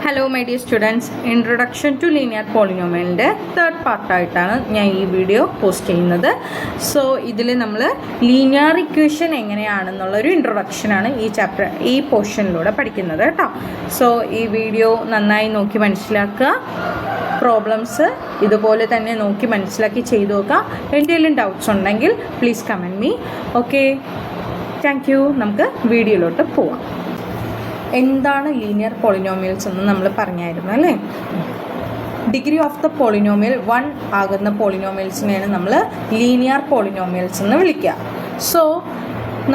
Hello my dear students, introduction to linear പോളിനോമിയലിൻ്റെ third പാർട്ടായിട്ടാണ് ഞാൻ ഈ വീഡിയോ പോസ്റ്റ് ചെയ്യുന്നത്. സോ ഇതിൽ നമ്മൾ ലീനിയർ ഇക്വേഷൻ എങ്ങനെയാണെന്നുള്ളൊരു ഇൻട്രൊഡക്ഷനാണ് ഈ പോർഷനിലൂടെ പഠിക്കുന്നത് കേട്ടോ. സോ ഈ വീഡിയോ നന്നായി നോക്കി മനസ്സിലാക്കുക, പ്രോബ്ലംസ് ഇതുപോലെ തന്നെ നോക്കി മനസ്സിലാക്കി ചെയ്തു നോക്കുക. എന്തെങ്കിലും ഡൗട്ട്സ് ഉണ്ടെങ്കിൽ please comment me. Okay, thank you. നമുക്ക് വീഡിയോയിലോട്ട് പോവാം. എന്താണ് ലീനിയർ പോളിനോമിയൽസ് എന്ന് നമ്മൾ പറഞ്ഞായിരുന്നു അല്ലേ. ഡിഗ്രി ഓഫ് ദ പോളിനോമിയൽ 1 ആകുന്ന പോളിനോമിയൽസിനെയാണ് നമ്മൾ ലീനിയർ പോളിനോമിയൽസ് എന്ന് വിളിക്കുക. സോ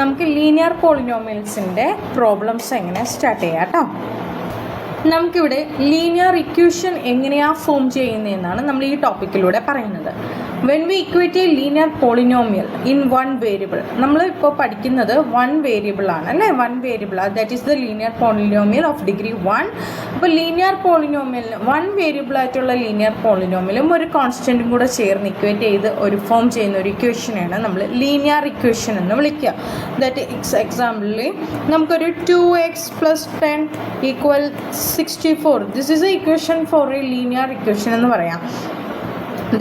നമുക്ക് ലീനിയർ പോളിനോമിയൽസിൻ്റെ പ്രോബ്ലംസ് എങ്ങനെ സ്റ്റാർട്ട് ചെയ്യാം കേട്ടോ. നമുക്കിവിടെ ലീനിയർ ഇക്വേഷൻ എങ്ങനെയാണ് ഫോം ചെയ്യുന്നതെന്നാണ് നമ്മൾ ഈ ടോപ്പിക്കിലൂടെ പറയുന്നത്. When we equate A linear polynomial in 1 variable, നമ്മൾ ഇപ്പോൾ പഠിക്കുന്നത് 1 വേരിയബിൾ ആണ് അല്ലേ. 1 variable, that is the linear polynomial of degree 1. അപ്പോൾ ലീനിയർ പോളിനോമിയൽ 1 വേരിയബിൾ ആയിട്ടുള്ള ലീനിയർ പോളിനോമിയലും ഒരു കോൺസ്റ്റൻറ്റും കൂടെ ചേർന്ന് ഇക്വേറ്റ് ചെയ്ത് ഒരു ഫോം ചെയ്യുന്ന ഒരു ഇക്വേഷനാണ് നമ്മൾ ലീനിയർ ഇക്വേഷൻ എന്ന് വിളിക്കുക. ദാറ്റ് എക്സാമ്പിളിൽ നമുക്കൊരു 2x + 10 = 64. This is a equation for a linear equation എന്ന് പറയാം.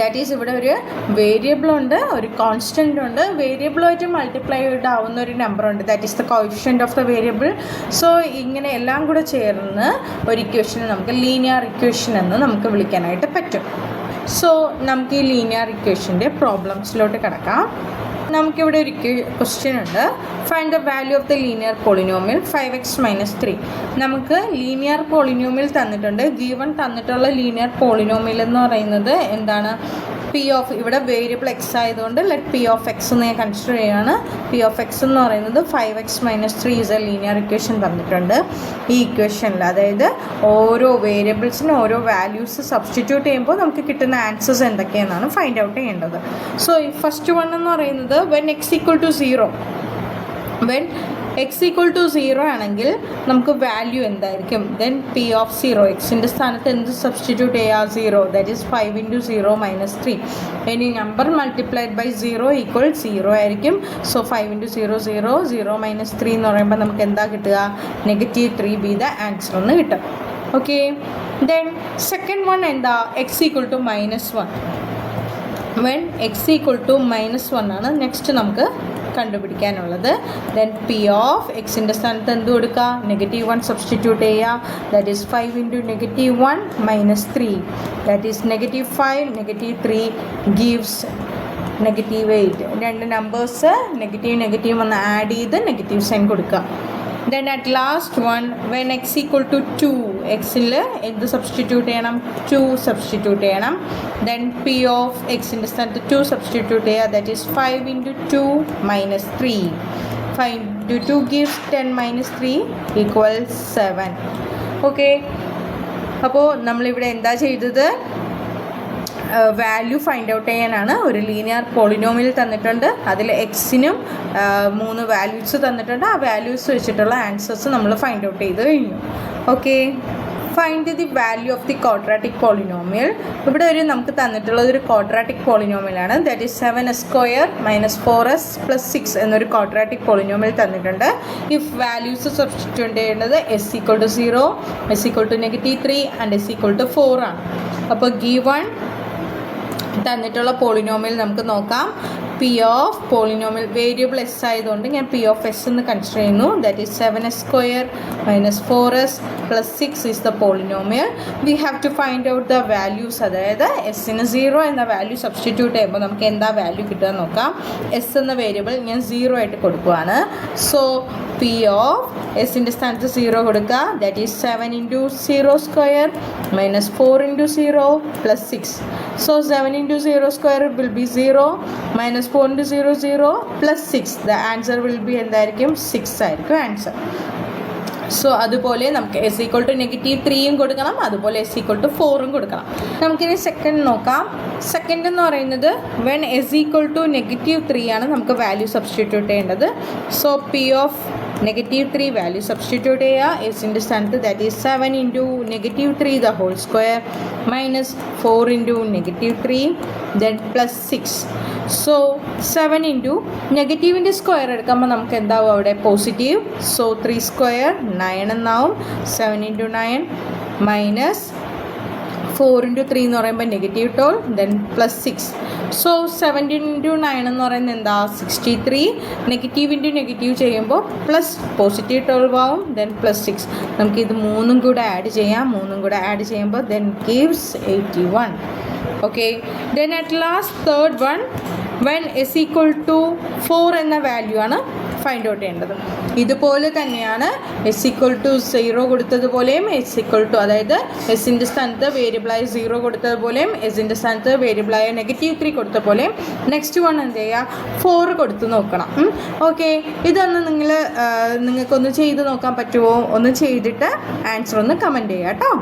ദാറ്റ് ഈസ് ഇവിടെ ഒരു വേരിയബിൾ ഉണ്ട്, ഒരു കോൺസ്റ്റൻ്റ് ഉണ്ട്, വേരിയബിളുമായിട്ട് മൾട്ടിപ്ലൈഡ് ആവുന്ന ഒരു നമ്പർ ഉണ്ട്, that is the coefficient of the variable. So ഇങ്ങനെ എല്ലാം കൂടെ ചേർന്ന് ഒരു ഇക്വേഷനെ നമുക്ക് ലീനിയർ ഇക്വേഷൻ എന്ന് നമുക്ക് വിളിക്കാനായിട്ട് പറ്റും. സോ നമുക്ക് ഈ ലീനിയർ ഇക്വേഷൻ്റെ പ്രോബ്ലംസിലോട്ട് കിടക്കാം. നമുക്കിവിടെ ഒരു ക്വസ്റ്റ്യൻ ഉണ്ട്. Find the value of the linear polynomial 5x - 3. നമുക്ക് ലീനിയർ പോളിനോമിയൽ തന്നിട്ടുണ്ട്. ഗീവൺ തന്നിട്ടുള്ള ലീനിയർ പോളിനോമിയൽ എന്ന് പറയുന്നത് എന്താണ്? പി ഓഫ്, ഇവിടെ വേരിയബിൾ എക്സ് ആയതുകൊണ്ട് ലെറ്റ് പി ഓഫ് എക്സ് എന്ന് ഞാൻ കൺസിഡർ ചെയ്യുകയാണ്. പി ഓഫ് എക്സ് എന്ന് പറയുന്നത് 5x - 3 is A linear equation തന്നിട്ടുണ്ട്. ഈ ഇക്വേഷനിൽ അതായത് ഓരോ വേരിയബിൾസിനും ഓരോ വാല്യൂസ് സബ്സ്റ്റിറ്റ്യൂട്ട് ചെയ്യുമ്പോൾ നമുക്ക് കിട്ടുന്ന ആൻസേഴ്സ് എന്തൊക്കെയാണെന്നാണ് ഫൈൻഡ് ഔട്ട് ചെയ്യേണ്ടത്. സോ ഈ ഫസ്റ്റ് വൺ എന്ന് പറയുന്നത് വെൻ x = 0. വെൻ x = 0 ആണെങ്കിൽ നമുക്ക് വാല്യൂ എന്തായിരിക്കും? ദെൻ പി ഓഫ് 0, എക്സിൻ്റെ സ്ഥാനത്ത് എന്ത് സബ്സ്റ്റിറ്റ്യൂട്ട് ചെയ്യുക? 0, ദാറ്റ് ഈസ് 5 × 0 - 3. ഇനി നമ്പർ മൾട്ടിപ്ലൈഡ് ബൈ 0 = 0 ആയിരിക്കും. സോ 5 × 0 = 0, 0 - 3 എന്ന് പറയുമ്പോൾ നമുക്ക് എന്താ കിട്ടുക? -3 ബി ദ ആൻസർ എന്ന് കിട്ടും. ഓക്കെ, ദെൻ സെക്കൻഡ് വൺ എന്താ? x = -1. വെൻ x = -1 ആണ് നെക്സ്റ്റ് നമുക്ക് കണ്ടുപിടിക്കാനുള്ളത്. ദെൻ പി ഓഫ് എക്സിൻ്റെ സ്ഥാനത്ത് എന്ത് കൊടുക്കുക? -1 സബ്സ്റ്റിറ്റ്യൂട്ട് ചെയ്യുക. That is 5 × -1 - 3, that is -5 - 3 gives -8. രണ്ട് നമ്പേഴ്സ് നെഗറ്റീവ് ഒന്ന് ആഡ് ചെയ്ത് നെഗറ്റീവ് സൈൻ കൊടുക്കുക. Then at last one when x = 2, എക്സിൽ എന്ത് സബ്സ്റ്റിറ്റ്യൂട്ട് ചെയ്യണം? 2 സബ്സ്റ്റിറ്റ്യൂട്ട് ചെയ്യണം. ദെൻ പി ഓഫ് എക്സിൻ്റെ സ്ഥാനത്ത് 2 സബ്സ്റ്റിറ്റ്യൂട്ട് ചെയ്യുക. That is 5 × 2 - 3. 5 × 2 gives 10 - 3 = 7. ഓക്കെ, അപ്പോൾ നമ്മളിവിടെ എന്താ ചെയ്തത്? വാല്യൂ ഫൈൻഡ് ഔട്ട് ചെയ്യാനാണ്. ഒരു ലീനിയർ പോളിനോമിയൽ തന്നിട്ടുണ്ട്, അതിൽ എക്സിനും 3 വാല്യൂസ് തന്നിട്ടുണ്ട്. ആ വാല്യൂസ് വെച്ചിട്ടുള്ള ആൻസേഴ്സ് നമ്മൾ ഫൈൻഡ് ഔട്ട് ചെയ്ത് കഴിഞ്ഞു. Okay, find the value of the quadratic polynomial. ഇവിടെ നമുക്ക് തന്നിട്ടുള്ളത് ഒരു ക്വാഡ്രാറ്റിക് പോളിനോമിയലാണ്. ദാറ്റ് ഈസ് 7s² - 4s + 6 എന്നൊരു ക്വാഡ്രാറ്റിക് പോളിനോമിയൽ തന്നിട്ടുണ്ട്. ഇഫ് വാല്യൂസ് സബ്സ്റ്റിറ്റ്യൂട്ട് ചെയ്യേണ്ടത് s = 0, s = -3 ആൻഡ് s = 4 ആണ്. അപ്പോൾ ഗീവൺ തന്നിട്ടുള്ള പോളിനോമിയൽ നമുക്ക് നോക്കാം. P of polynomial variable s ആയതുകൊണ്ട് ഞാൻ പി ഓഫ് എസ് എന്ന് കൺസിഡർ ചെയ്യുന്നു. That is 7s² - 4s + 6 is the polynomial. We have to find out the values. അതായത് എസ്സിന് 0 എന്ന വാല്യൂ സബ്സ്റ്റിറ്റ്യൂട്ട് ചെയ്യുമ്പോൾ നമുക്ക് എന്താ വാല്യൂ കിട്ടുക നോക്കാം. എസ് എന്ന വേരിയബിൾ ഞാൻ 0 ആയിട്ട് കൊടുക്കുകയാണ്. സോ പി ഓഫ് എസിൻ്റെ സ്ഥാനത്ത് 0 കൊടുക്കുക. That is 7 × 0² - 4 × 0 + 6. So 7 × 0² will be 0 - 4 × 0 0 + 6. The answer will be എന്തായിരിക്കും? 6 ആയിരിക്കും ആൻസർ. സോ അതുപോലെ നമുക്ക് s = -3 കൊടുക്കണം, അതുപോലെ s = 4 കൊടുക്കണം. നമുക്കിനി സെക്കൻഡ് നോക്കാം. സെക്കൻഡ് എന്ന് പറയുന്നത് വെൻ s = -3 ആണ് നമുക്ക് വാല്യൂ സബ്സ്റ്റിറ്റ്യൂട്ട് ചെയ്യേണ്ടത്. So P of -3 value substitute ചെയ്യുക. എസിൻ്റെ സ്ഥാനത്ത് that is 7 × -3 the whole square - 4 × -3 then +6. So 7 നെഗറ്റീവിൻ്റെ square എടുക്കുമ്പോൾ നമുക്ക് എന്താവും അവിടെ? പോസിറ്റീവ്. സോ 3² 9 എന്നാവും. 7 × 9 മൈനസ് 4 into 3 എന്ന് പറയുമ്പോൾ -12 ദെൻ +6. സോ 17 into 9 എന്ന് പറയുന്നത് എന്താ 63. നെഗറ്റീവ് ഇൻറ്റു നെഗറ്റീവ് ചെയ്യുമ്പോൾ +12 ആവും ദെൻ +6. നമുക്കിത് മൂന്നും കൂടെ ആഡ് ചെയ്യാം. മൂന്നും കൂടെ ആഡ് ചെയ്യുമ്പോൾ then gives 81. Okay, then at last third one when s equal to 4 എന്ന വാല്യൂ ആണ് ഫൈൻഡ് ഔട്ട് ചെയ്യേണ്ടത്. ഇതുപോലെ തന്നെയാണ് s ഈക്വൽ ടു 0 കൊടുത്തതുപോലെയും s ഈക്വൽ ടു, അതായത് എസിൻ്റെ സ്ഥാനത്ത് വേരിയബിളായ 0 കൊടുത്തതുപോലെയും എസിൻ്റെ സ്ഥാനത്ത് വേരിയബിളായ -3 കൊടുത്ത പോലെയും നെക്സ്റ്റ് വൺ എന്ത് ചെയ്യുക 4 കൊടുത്ത് നോക്കണം. ഓക്കെ, ഇതൊന്ന് നിങ്ങൾക്കൊന്ന് ചെയ്ത് നോക്കാൻ പറ്റുമോ? ഒന്ന് ചെയ്തിട്ട് ആൻസർ ഒന്ന് കമൻറ്റ് ചെയ്യാം കേട്ടോ.